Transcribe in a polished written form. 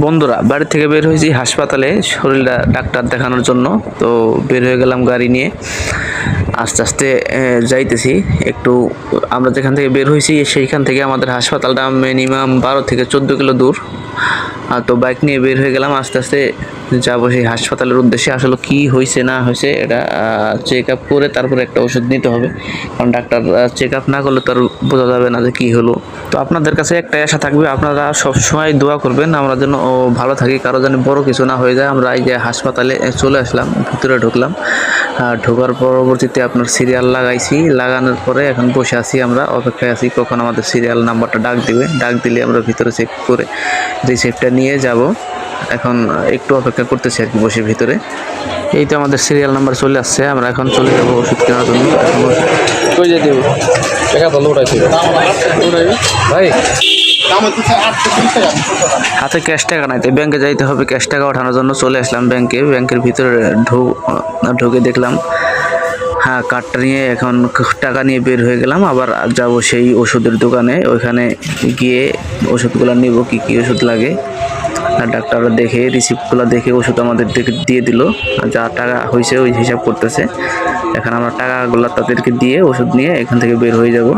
বন্ধুরা বাড়ি থেকে বের হয়েছি হাসপাতালে শরীরটা ডাক্তার দেখানোর জন্য। তো বের হয়ে গেলাম গাড়ি নিয়ে, আস্তে আস্তে যাইতেছি একটু। আমরা যেখান থেকে বের হয়েছি সেইখান থেকে আমাদের হাসপাতালটা মিনিমাম 12 থেকে 14 কিলো দূর। তো বাইক নিয়ে বের হয়ে গেলাম, আস্তে আস্তে যাবো সেই হাসপাতালের উদ্দেশ্যে। আসলে কি হয়েছে না হয়েছে এটা চেক আপ করে তারপরে একটা ওষুধ নিতে হবে, কারণ ডাক্তার চেক আপ না করলে তো আর বোঝা যাবে না যে কী হলো। তো আপনাদের কাছে একটা আশা থাকবে, আপনারা সবসময় দোয়া করবেন আমরা যেন ভালো থাকি, কারো যেন বড় কিছু না হয়ে যায়। আমরা এই যে হাসপাতালে চলে আসলাম, ভিতরে ঢুকলাম। ঢোকার পরবর্তীতে আপনার সিরিয়াল লাগাইছি, লাগানোর পরে এখন বসে আছি, আমরা অপেক্ষায় আছি কখন আমাদের সিরিয়াল নাম্বারটা ডাক দিবে। ডাক দিলে আমরা ভিতরে চেক করে রিসিপ্টটা নিয়ে যাব। এখন একটু অপেক্ষা করতেছি আর কি বসে ভিতরে। এই তো আমাদের সিরিয়াল নাম্বার চলে আসছে, আমরা এখন চলে যাবো ওষুধ কেনার জন্য। এখন কই যেতে হবে? টাকা তো লোটাইছি ভাই। হাতে ক্যাশ টাকা নাই, তাই ব্যাংকে যাইতে হবে। ক্যাশ টাকা ওঠানোর জন্য চলে আসলাম ব্যাংকে। ব্যাংকের ভিতরে ঢুকে দেখলাম, হ্যাঁ কার্ডটা নিয়ে এখন টাকা নিয়ে বের হয়ে গেলাম। আবার যাব সেই ওষুধের দোকানে, ওইখানে গিয়ে ওষুধগুলো নিব, কি কি ওষুধ লাগে। আর ডাক্তাররা দেখে রিসিপ্টগুলো দেখে ওষুধ আমাদের দিয়ে দিল, যা টাকা হয়েছে ওই হিসাব করতেছে। এখন আমরা টাকাগুলো তাদেরকে দিয়ে ওষুধ নিয়ে এখান থেকে বের হয়ে যাব।